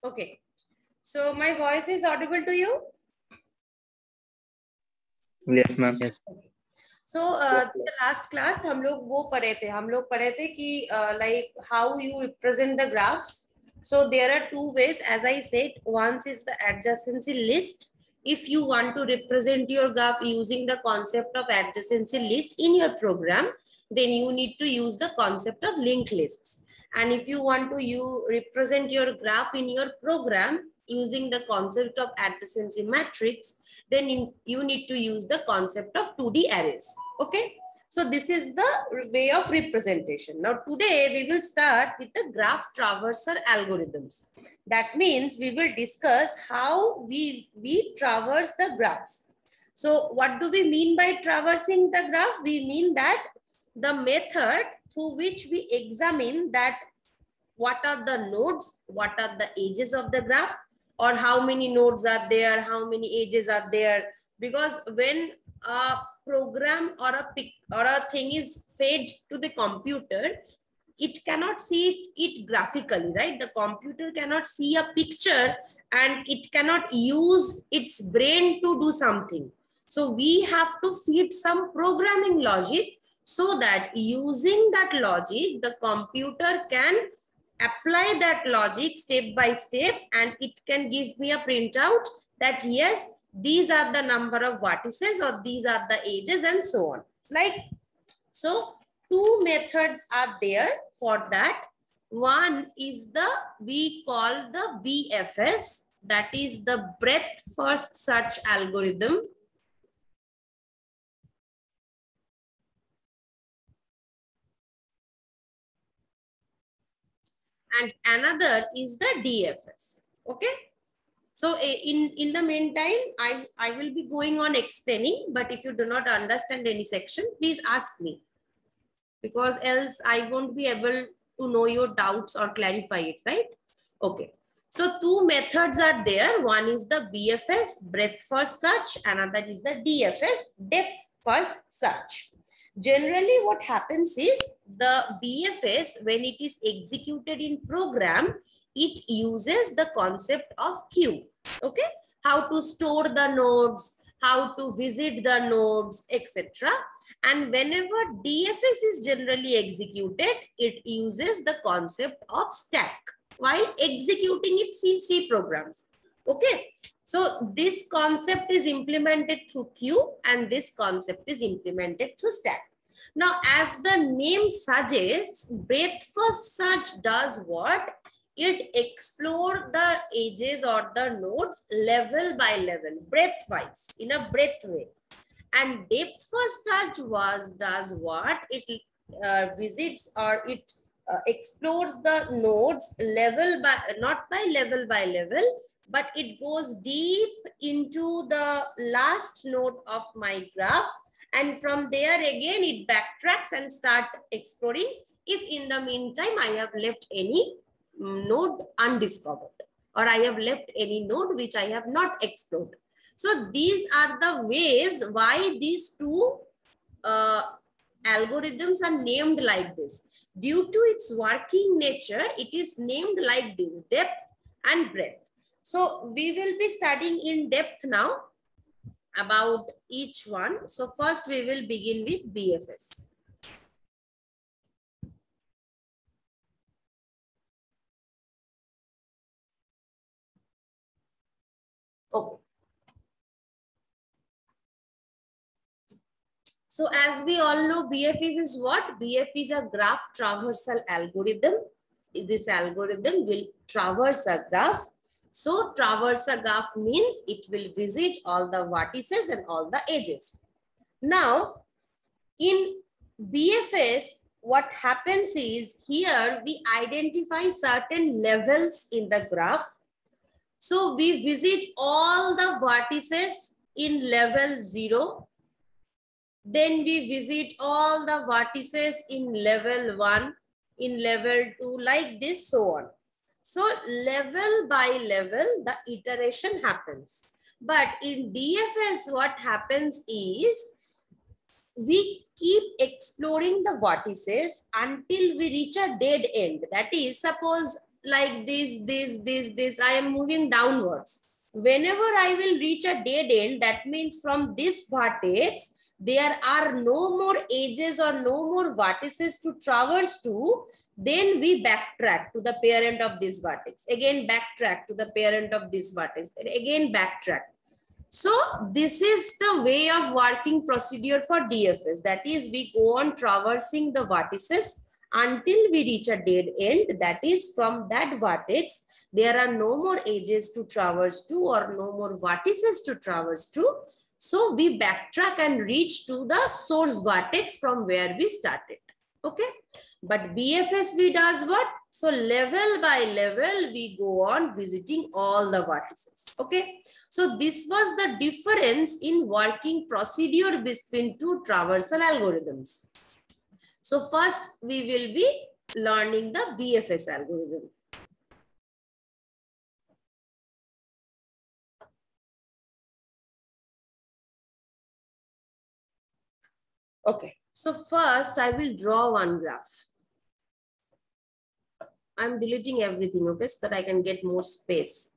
Okay. So my voice is audible to you? Yes, ma'am. Yes. So the last class हम लोग पढ़े थे कि like how you represent the graphs. So there are two ways, as I said. One is the adjacency list. If you want to represent your graph using the concept of adjacency list in your program, then you need to use the concept of linked lists. And if you want to represent your graph in your program using the concept of adjacency matrix, then you need to use the concept of 2D arrays. Okay. So this is the way of representation. Now today we will start with the graph traversal algorithms. That means we will discuss how we traverse the graphs. So what do we mean by traversing the graph? We mean that the method through which we examine that what are the nodes, what are the edges of the graph, or how many nodes are there, how many edges are there. Because when a program or a thing is fed to the computer, it cannot see it graphically, right? The computer cannot see a picture and it cannot use its brain to do something. So we have to feed some programming logic so that using that logic, the computer can apply that logic step by step and it can give me a printout that yes, these are the number of vertices or these are the edges and so on. Like, so two methods are there for that. One is we call the BFS, that is the breadth first search algorithm. And another is the DFS. Okay. So in the meantime, I will be going on explaining, but if you do not understand any section, please ask me, because else I won't be able to know your doubts or clarify it, right? Okay. So two methods are there. One is the BFS, breadth first search. Another is the DFS, depth first search. Generally, what happens is the BFS, when it is executed in program, it uses the concept of queue. Okay, how to store the nodes, how to visit the nodes, etc. And whenever DFS is generally executed, it uses the concept of stack while executing its C programs. Okay, so this concept is implemented through queue and this concept is implemented through stack. Now, as the name suggests, breadth first search does what? It explores the edges or the nodes level by level, breadth wise, in a breadth way. And depth first search does what? It visits or it explores the nodes level by, not by level, but it goes deep into the last node of my graph. And from there again, it backtracks and start exploring if in the meantime I have left any node undiscovered or I have left any node which I have not explored. So these are the ways why these two algorithms are named like this. Due to its working nature, it is named like this, depth and breadth. So we will be studying in depth now about each one. So first we will begin with BFS. Okay. So as we all know, BFS is what? BFS is a graph traversal algorithm. This algorithm will traverse a graph. So traverse a graph means it will visit all the vertices and all the edges. Now, in BFS, what happens is here we identify certain levels in the graph. So we visit all the vertices in level 0. Then we visit all the vertices in level 1, in level 2, like this, so on. So level by level, the iteration happens. But in DFS, what happens is we keep exploring the vertices until we reach a dead end. That is, suppose like this, I am moving downwards. Whenever I will reach a dead end, that means from this vertex, there are no more edges or no more vertices to traverse to, then we backtrack to the parent of this vertex. Again, backtrack to the parent of this vertex. And again, backtrack. So this is the way of working procedure for DFS. That is, we go on traversing the vertices until we reach a dead end. That is, from that vertex, there are no more edges to traverse to or no more vertices to traverse to. So we backtrack and reach to the source vertex from where we started. Okay. But BFSV does what? So level by level, we go on visiting all the vertices. Okay. So this was the difference in working procedure between two traversal algorithms. So first we will be learning the BFS algorithm. Okay. So first I will draw one graph. I'm deleting everything, okay, so that I can get more space.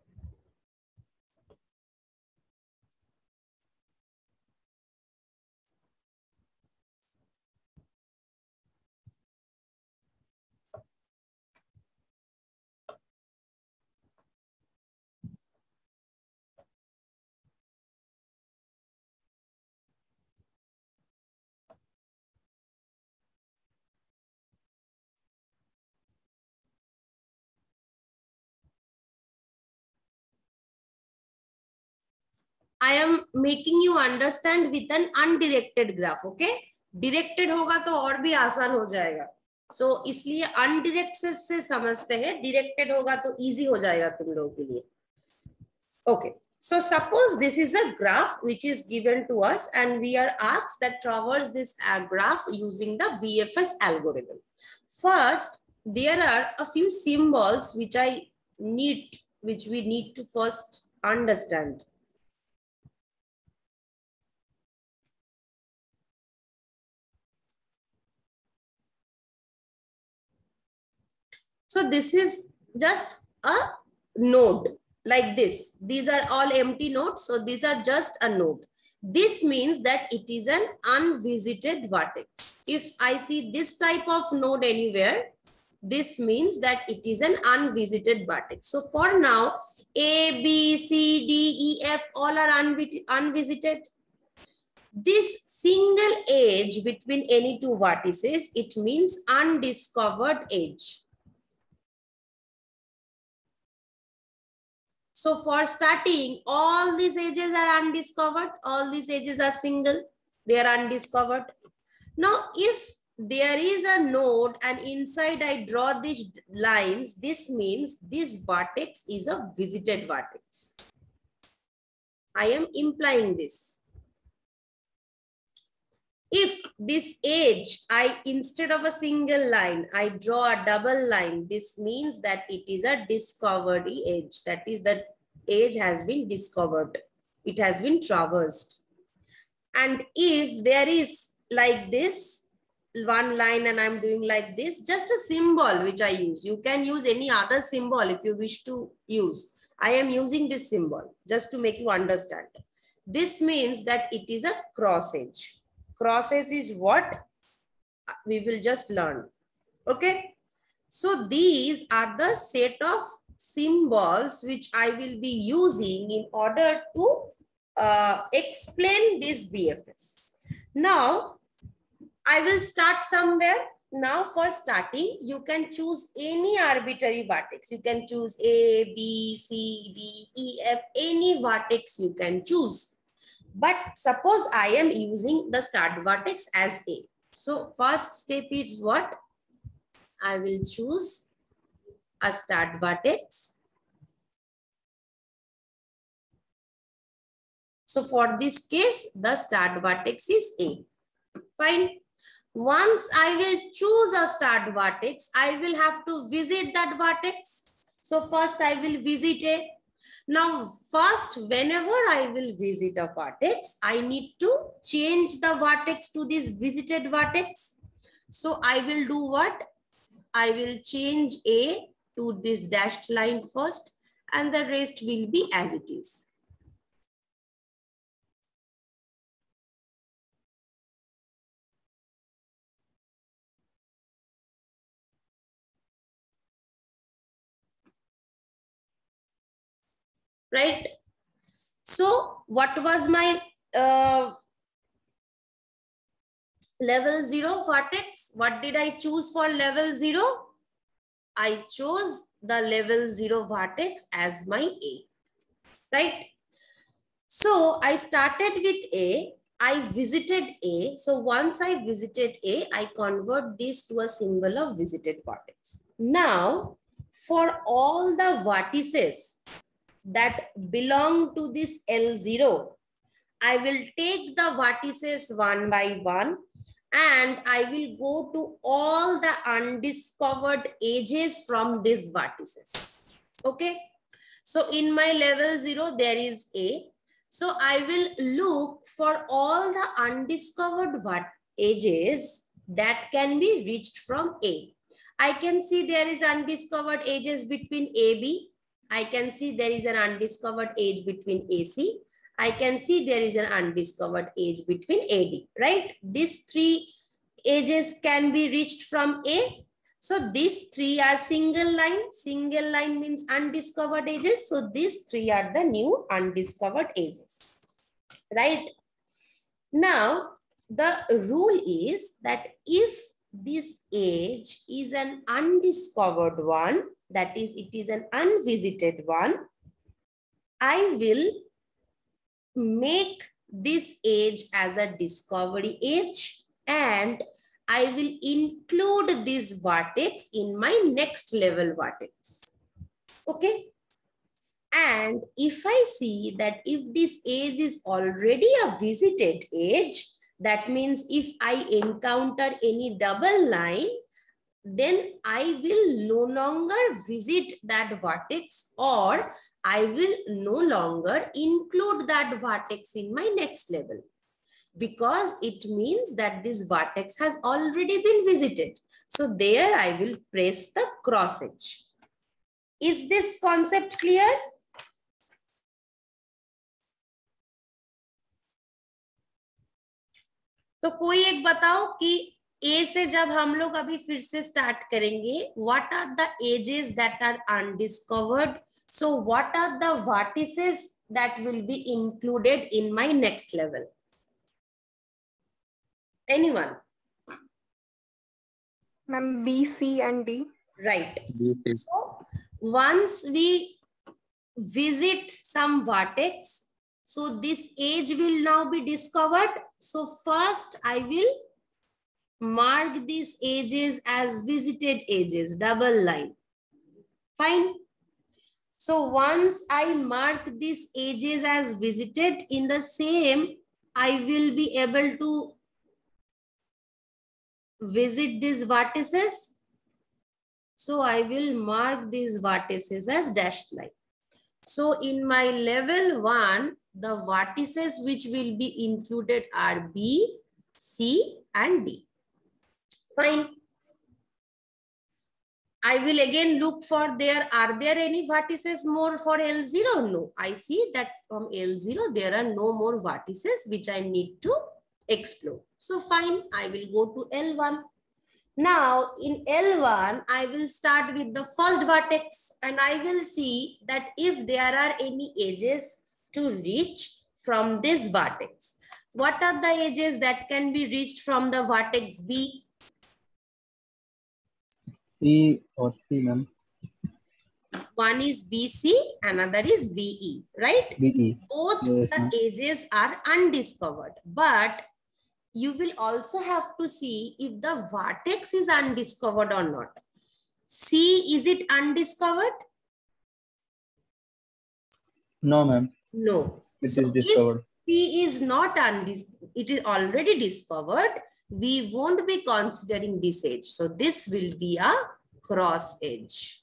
I am making you understand with an undirected graph, okay? Directed होगा तो और भी आसान हो जाएगा. So इसलिए undirected से समझते हैं, directed होगा तो easy हो जाएगा तुम लोगों के लिए. Okay. So suppose this is a graph which is given to us and we are asked that traverse this graph using the BFS algorithm. First, there are a few symbols which we need to first understand. So this is just a node like this. These are all empty nodes. So these are just a node. This means that it is an unvisited vertex. If I see this type of node anywhere, this means that it is an unvisited vertex. So for now, A, B, C, D, E, F, all are unvisited. This single edge between any two vertices, it means undiscovered edge. So for starting, all these edges are undiscovered. All these edges are single. They are undiscovered. Now, if there is a node and inside I draw these lines, this means this vertex is a visited vertex. I am implying this. If this edge, instead of a single line, I draw a double line, this means that it is a discovery edge. That is, the edge has been discovered. It has been traversed. And if there is like this, one line and I'm doing like this, just a symbol which I use. You can use any other symbol if you wish to use. I am using this symbol just to make you understand. This means that it is a cross edge. Cross edge is what we will just learn. Okay. So these are the set of symbols which I will be using in order to explain this BFS. Now, I will start somewhere. Now for starting, you can choose any arbitrary vertex. You can choose A, B, C, D, E, F, any vertex you can choose. But suppose I am using the start vertex as A. So first step is what? I will choose a start vertex. So for this case, the start vertex is A. Fine. Once I will choose a start vertex, I will have to visit that vertex. So first I will visit A. Now first, whenever I will visit a vertex, I need to change the vertex to this visited vertex. So I will do what? I will change A to this dashed line first, and the rest will be as it is. Right? So what was my level 0 vertex? What did I choose for level 0? I chose the level 0 vertex as my A, right? So I started with A, I visited A. So once I visited A, I convert this to a symbol of visited vertex. Now, for all the vertices that belong to this L0, I will take the vertices one by one, and I will go to all the undiscovered edges from these vertices. Okay. So in my level 0, there is A. So I will look for all the undiscovered edges that can be reached from A. I can see there is undiscovered edges between AB. I can see there is an undiscovered edge between AC. I can see there is an undiscovered edge between AD, right? These three edges can be reached from A. So these three are single line. Single line means undiscovered edges. So these three are the new undiscovered edges, right? Now, the rule is that if this edge is an undiscovered one, that is, it is an unvisited one, I will make this edge as a discovery edge, and I will include this vertex in my next level vertex. Okay. And if I see that if this edge is already a visited edge, that means if I encounter any double line, then I will no longer visit that vertex, or I will no longer include that vertex in my next level, because it means that this vertex has already been visited. So there I will press the cross edge. Is this concept clear? तो कोई एक बताओ कि A से जब हम लोग अभी फिर से स्टार्ट करेंगे, what are the edges that are undiscovered? So what are the vertices that will be included in my next level? Anyone? Ma'am, B, C and D. Right. So once we visit some vertex, so this edge will now be discovered. So first I will mark these edges as visited edges, double line. Fine. So once I mark these edges as visited, in the same, I will be able to visit these vertices. So I will mark these vertices as dashed line. So in my level 1, the vertices which will be included are B, C and D. Fine. I will again look for are there any vertices more for L0? No, I see that from L0, there are no more vertices which I need to explore. So fine, I will go to L1. Now in L1, I will start with the first vertex, and I will see that if there are any edges to reach from this vertex. What are the edges that can be reached from the vertex B? E or C, ma'am. One is BC, another is BE, right? BE. Both Yes, the edges are undiscovered, but you will also have to see if the vertex is undiscovered or not. C, is it undiscovered? No, ma'am. No. It So is discovered. if C is not undiscovered, it is already discovered, we won't be considering this edge. So this will be a cross edge.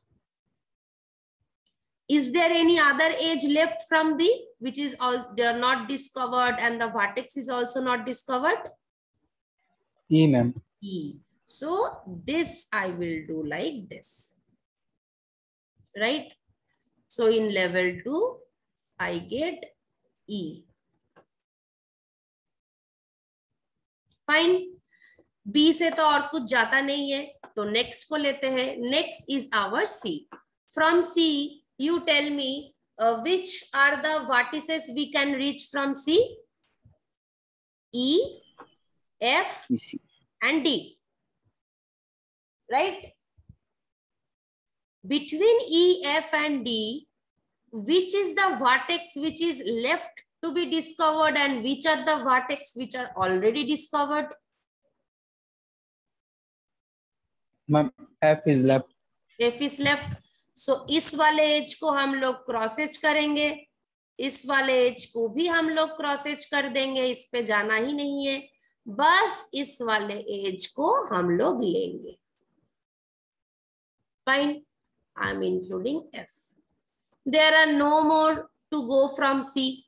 Is there any other edge left from B, which is all they are not discovered and the vertex is also not discovered? E, ma'am. E. So this I will do like this. right? So in level 2, I get E. Fine. B से तो और कुछ जाता नहीं है, तो next को लेते हैं. Next is our C. From C, you tell me which are the vertices we can reach from C? E, F, and D. Right? Between E, F, and D, which is the vertex which is left to be discovered, and which are the vertex which are already discovered? Ma'am, F is left. F is left. So इस वाले as को हम लोग cross as करेंगे, इस वाले as को भी हम लोग क्रॉस एज कर देंगे, इस पे जाना ही नहीं है, बस इस वाले एज को हम लोग लेंगे. Fine. I'm including F. There are no more to go from C.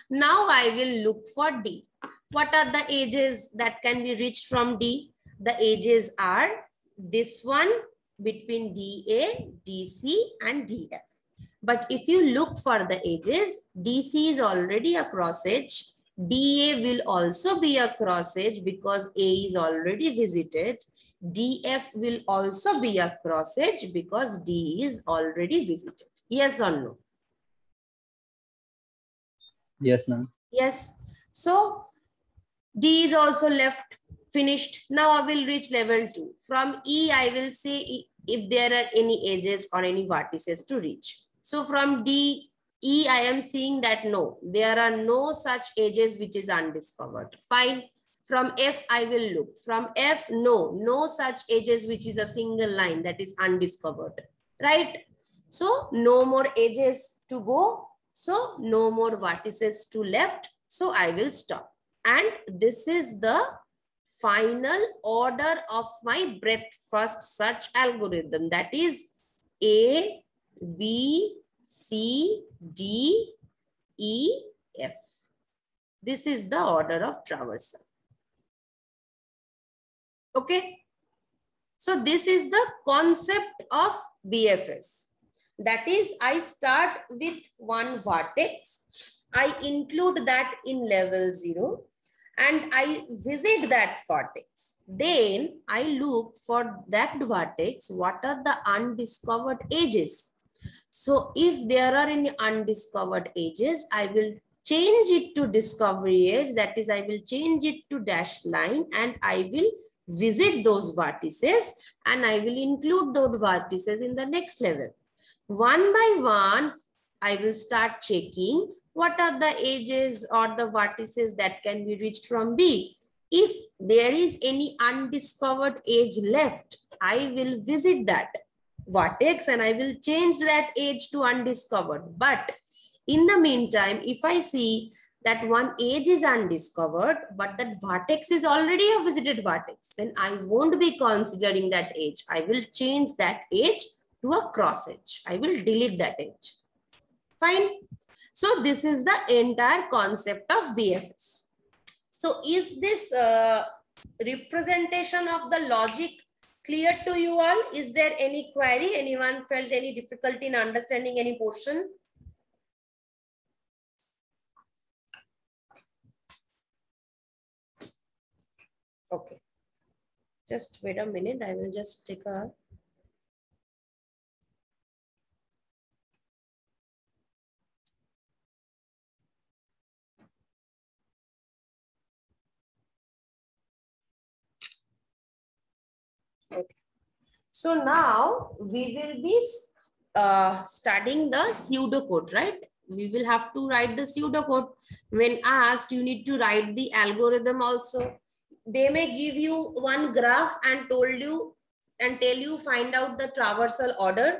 Now I will look for D. What are the edges that can be reached from D? The edges are this one between DA, DC, and DF. But if you look for the edges, DC is already a cross edge. DA will also be a cross edge because A is already visited. DF will also be a cross edge because D is already visited. Yes or no? Yes, ma'am. Yes. So D is also left, finished. Now I will reach level 2. From E, I will say if there are any edges or any vertices to reach. So from D, E, I am seeing that no, there are no such edges which is undiscovered. Fine. From F, I will look. From F, no such edges which is a single line that is undiscovered. Right? So no more edges to go. So no more vertices to left. So I will stop. And this is the final order of my breadth first search algorithm. That is A, B, C, D, E, F. This is the order of traversal. Okay. So this is the concept of BFS. That is, I start with one vertex. I include that in level 0 and I visit that vertex. Then I look for that vertex. What are the undiscovered edges? So if there are any undiscovered edges, I will change it to discovery edge. That is, I will change it to dashed line and I will visit those vertices and I will include those vertices in the next level. One by one, I will start checking what are the edges or the vertices that can be reached from B. If there is any undiscovered edge left, I will visit that vertex and I will change that edge to undiscovered. But in the meantime, if I see that one edge is undiscovered, but that vertex is already a visited vertex, then I won't be considering that edge. I will change that edge to a cross edge. I will delete that edge. Fine. So this is the entire concept of BFS. So is this representation of the logic clear to you all? Is there any query? Anyone felt any difficulty in understanding any portion? Okay. Just wait a minute. I will just take a... Okay. So now we will be studying the pseudocode, right? We will have to write the pseudocode. When asked, you need to write the algorithm also. They may give you one graph and tell you find out the traversal order,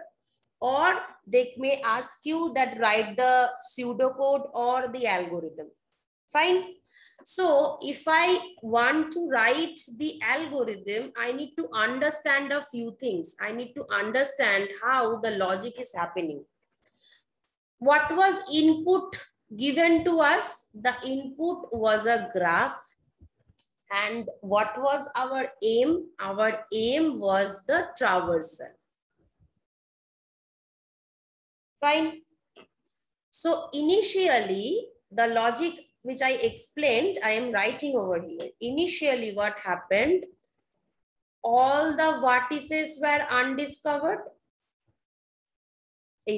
or they may ask you that write the pseudocode or the algorithm. Fine. So if I want to write the algorithm, I need to understand a few things. I need to understand how the logic is happening. What was input given to us? The input was a graph. And what was our aim? Our aim was the traversal. Fine. So initially, the logic which I explained, I am writing over here. Initially, what happened? All the vertices were undiscovered.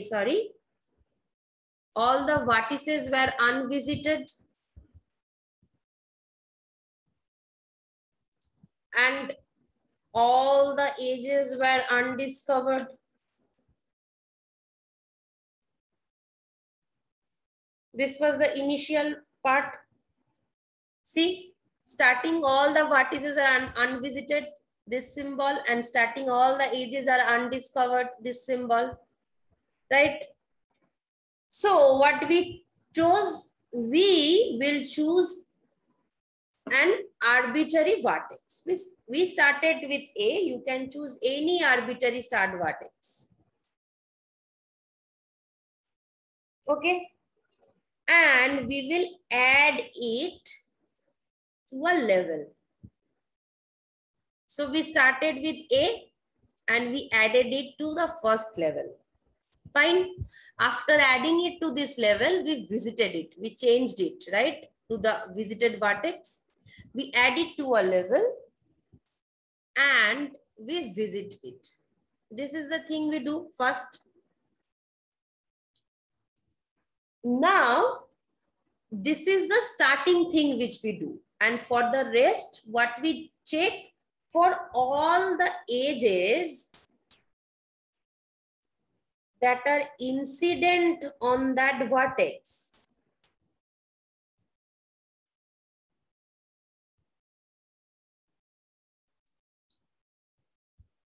Sorry. All the vertices were unvisited. And all the edges were undiscovered. This was the initial part. See, starting all the vertices are unvisited, this symbol, and starting all the edges are undiscovered, this symbol, right? So what we chose, we will choose an arbitrary vertex. We started with A, you can choose any arbitrary start vertex. Okay. And we will add it to a level. So we started with A and we added it to the first level. Fine. After adding it to this level, we visited it. We changed it, right? To the visited vertex. We add it to a level and we visit it. This is the thing we do first. Now, this is the starting thing which we do. And for the rest, what we check for all the edges that are incident on that vertex.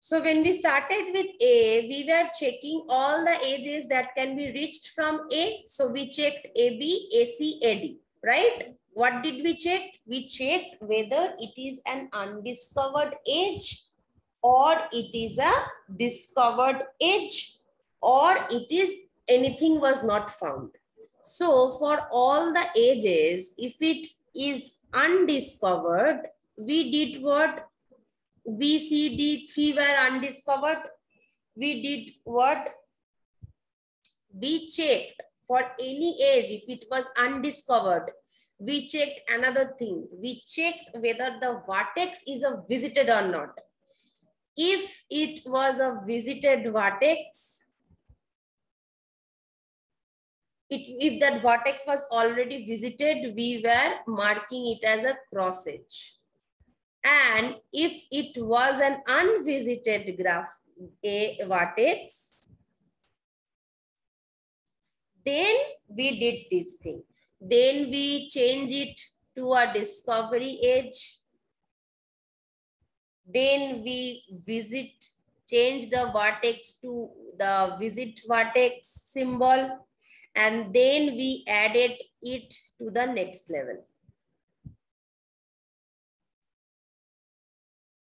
So when we started with A, we were checking all the edges that can be reached from A. So we checked AB, AC, AD, right? What did we check? We checked whether it is an undiscovered edge or it is a discovered edge or it is anything was not found. So for all the edges, if it is undiscovered, we did what? B, C, D, 3 were undiscovered. We did what? We checked for any edge if it was undiscovered. We checked another thing. We checked whether the vertex is a visited or not. If it was a visited vertex, if that vertex was already visited, we were marking it as a cross edge. And if it was an unvisited graph, a vertex, then we did this thing. Then we change it to a discovery edge. Then we change the vertex to the visit vertex symbol. And then we added it to the next level.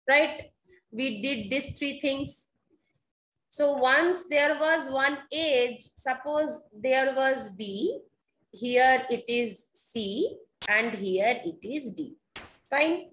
Right? We did these three things. So once there was one edge, suppose there was B, here it is C, and here it is D. Fine.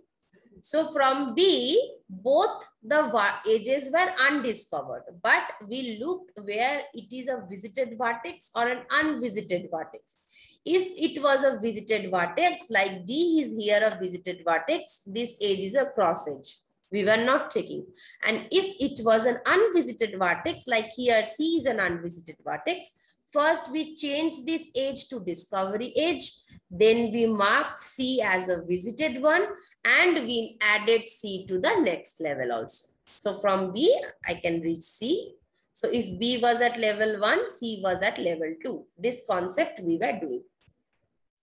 So from B, both the edges were undiscovered, but we looked where it is a visited vertex or an unvisited vertex. If it was a visited vertex, like D is here a visited vertex, this edge is a cross edge. We were not checking. And if it was an unvisited vertex, like here C is an unvisited vertex, first we change this edge to discovery edge, then we mark C as a visited one, and we added C to the next level also. So from B, I can reach C. So if B was at level 1, C was at level 2. This concept we were doing.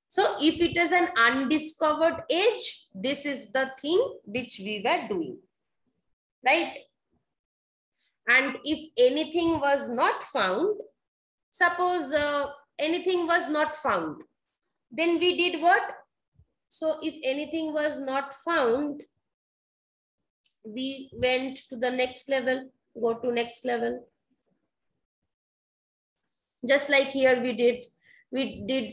So if it is an undiscovered edge, this is the thing which we were doing, right? And if anything was not found, suppose anything was not found, then we did what? So if anything was not found, we went to the next level, go to next level. Just like here we did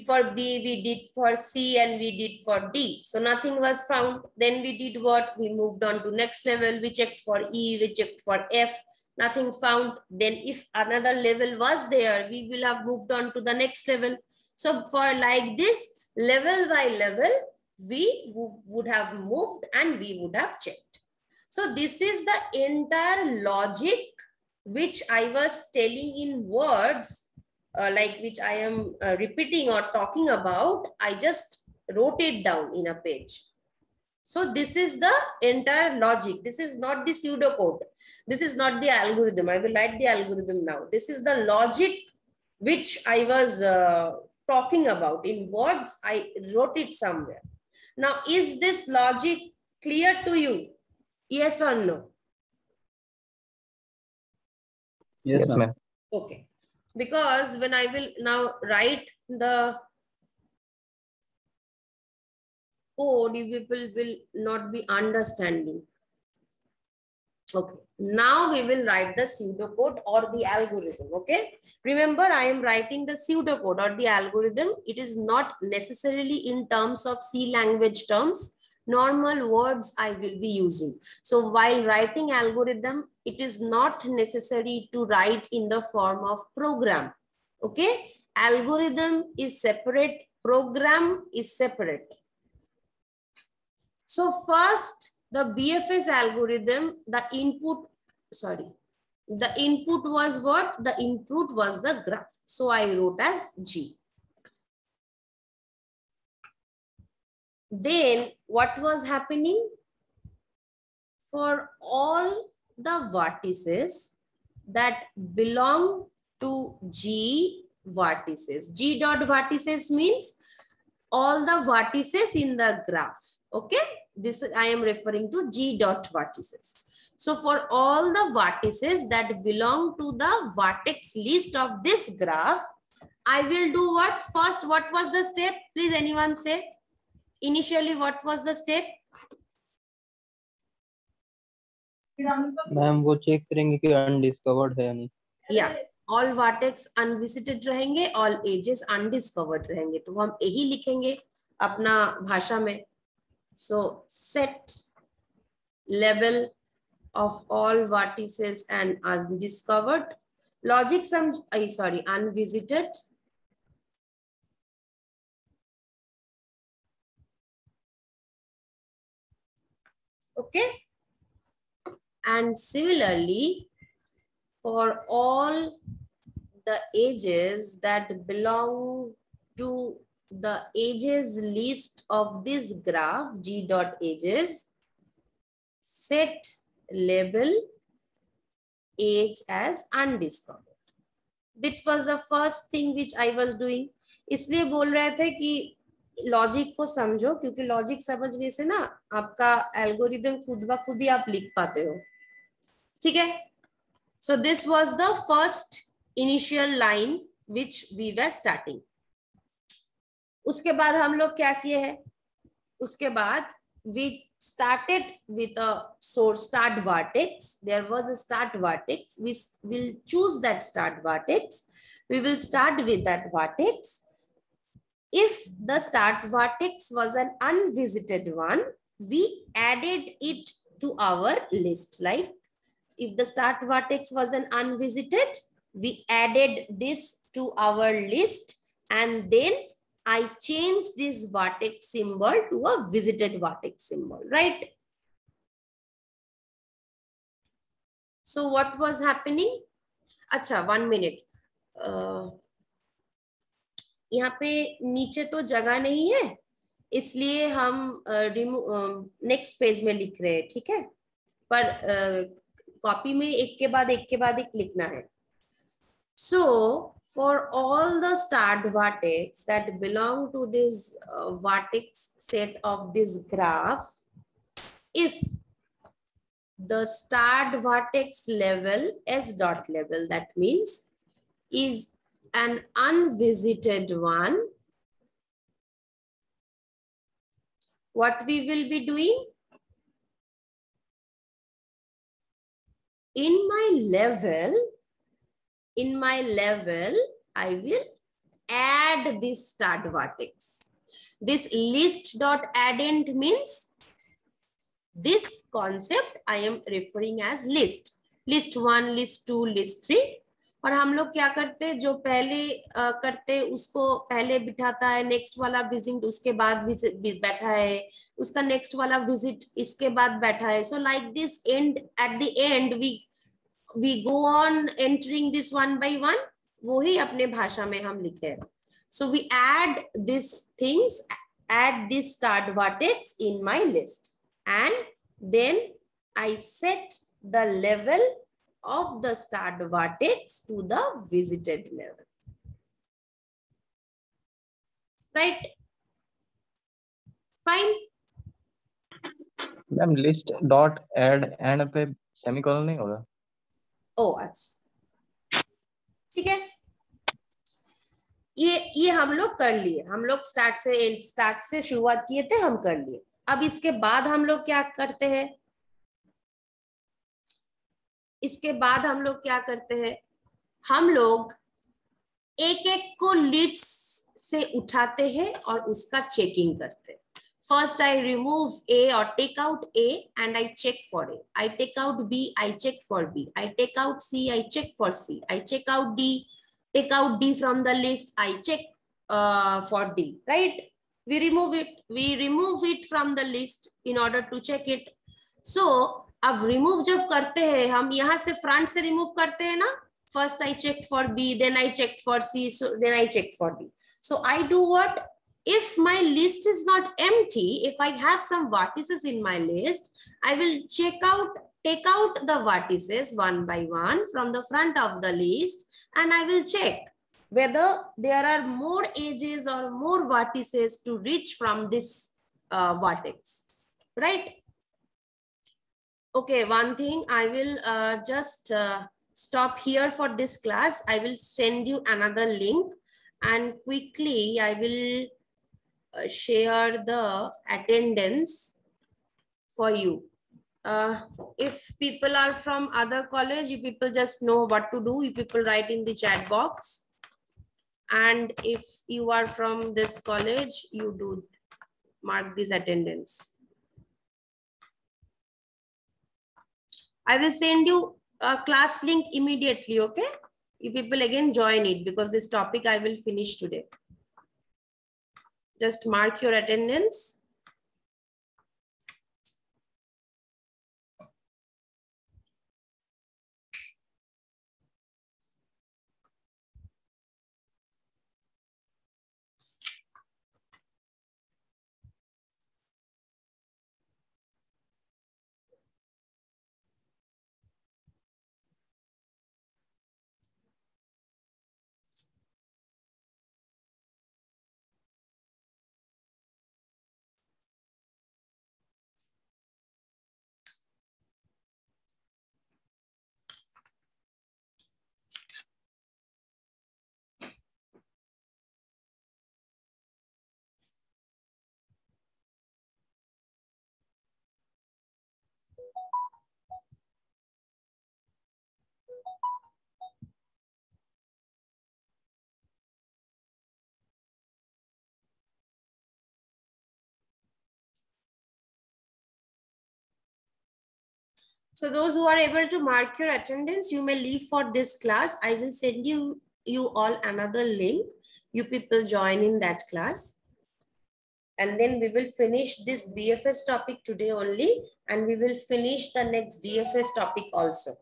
for B, we did for C, and we did for D. So nothing was found. Then we did what? We moved on to next level. We checked for E, we checked for F, Nothing found. Then if another level was there, we will have moved on to the next level. So for like this, level by level, we would have moved and we would have checked. So this is the entire logic which I was telling in words, like which I am repeating or talking about. I just wrote it down in a page. So this is the entire logic. This is not the pseudocode. This is not the algorithm. I will write the algorithm now. This is the logic which I was talking about in words. I wrote it somewhere. Now, is this logic clear to you? Yes or no? Yes, ma'am. Okay. Because when I will now write the code, people will not be understanding. Okay. Now we will write the pseudocode or the algorithm. Okay. Remember, I am writing the pseudocode or the algorithm. It is not necessarily in terms of C language terms. Normal words I will be using. So while writing algorithm, it is not necessary to write in the form of program. Okay. Algorithm is separate. Program is separate. So first, the BFS algorithm, the input was what? The input was the graph. So I wrote as G. Then what was happening? For all the vertices that belong to G vertices. G dot vertices means all the vertices in the graph. Okay, this I am referring to G dot vertices. So for all the vertices that belong to the vertex list of this graph, I will do what? First, what was the step? Please anyone say. Initially, what was the step? Ma'am वो check करेंगे कि undiscovered है या नहीं. Yeah, all vertex unvisited रहेंगे, all edges undiscovered रहेंगे. तो हम यही लिखेंगे अपना भाषा में. So set level of all vertices and undiscovered. Logic sum, sorry, unvisited. Okay. And similarly, for all the edges that belong to the edges list of this graph, G dot edges, set label edge as undiscovered. That was the first thing which I was doing. इसलिए बोल रहे थे कि logic को समझो, क्योंकि logic समझने से ना आपका एल्गोरिदम खुद ब खुद ही आप लिख पाते हो. ठीक है. So this was the first initial line which we were starting. उसके बाद हम लोग क्या किए हैं? उसके बाद we started with a source start vertex. There was a start vertex. We will choose that start vertex. We will start with that vertex. If the start vertex was an unvisited one, we added it to our list. Like if the start vertex was an unvisited, we added this to our list, and then I changed this vertex symbol to a visited vertex symbol, right? So what was happening? Acha, 1 minute. यहाँ पे नीचे तो जगह नहीं है, इसलिए हम next page में लिख रहे हैं. ठीक है. पर कॉपी में एक के बाद एक लिखना है. So for all the start vertex that belong to this vertex set of this graph, if the start vertex level S dot level, that means is an unvisited one, what we will be doing? In my level, I will add this start vertex. This list dot addend means this concept I am referring as list. List 1, list 2, list 3। और हम लोग क्या करते हैं, जो पहले करते उसको पहले बिठाता है, नेक्स्ट वाला विजिट उसके बाद बैठा है, उसका नेक्स्ट वाला विजिट इसके बाद बैठा है। So like this and at the end we go on entering this one by one, वो ही अपने भाषा में हम लिखे। So we add this things at this start vertex in my list, and then I set the level of the start vertex to the visited level, right? Fine. Ma'am list dot add and पे semicolon नहीं होगा? ओ अच्छा, ठीक है, ये हम लोग कर लिए, हम लोग स्टार्ट से शुरुआत किए थे, हम कर लिए। अब इसके बाद हम लोग क्या करते हैं, इसके बाद हम लोग क्या करते हैं, हम लोग एक एक को लीड्स से उठाते हैं और उसका चेकिंग करते हैं। First, I remove A or take out A and I check for A. I take out B, I check for B. I take out C, I check for C. I check out D, take out D from the list. I check for D, right? We remove it from the list in order to check it. So, अब remove जब करते हैं हम, यहाँ से front से remove करते हैं ना, first I checked for B, then I checked for C, so then I checked for D. So I do what? If my list is not empty, if I have some vertices in my list, I will take out the vertices one by one from the front of the list, and I will check whether there are more edges or more vertices to reach from this vertex, right? Okay, one thing, I will just stop here for this class. I will send you another link, and quickly I will share the attendance for you. If people are from other college, you people just know what to do. You people write in the chat box. And if you are from this college, you do mark this attendance. I will send you a class link immediately, okay? You people again join it because this topic I will finish today. Just mark your attendance. So those who are able to mark your attendance, you may leave for this class. I will send you all another link. You people join in that class. And then we will finish this BFS topic today only. And we will finish the next DFS topic also.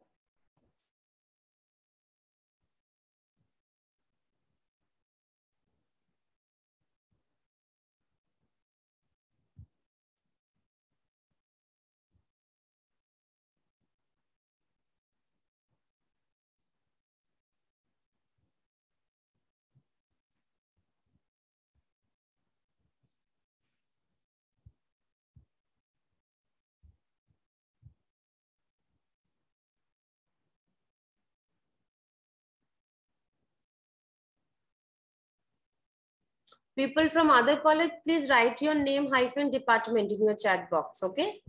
People from other college, please write your name hyphen department in your chat box, okay?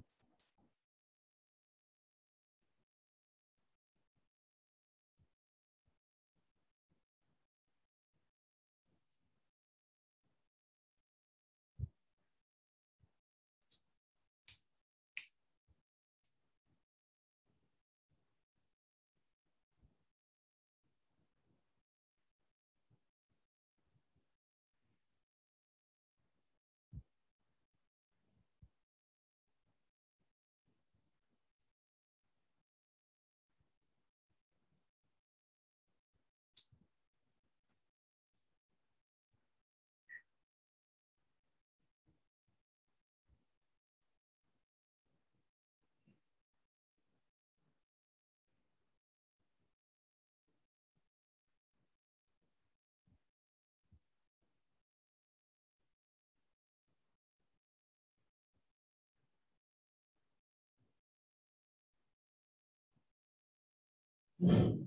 है।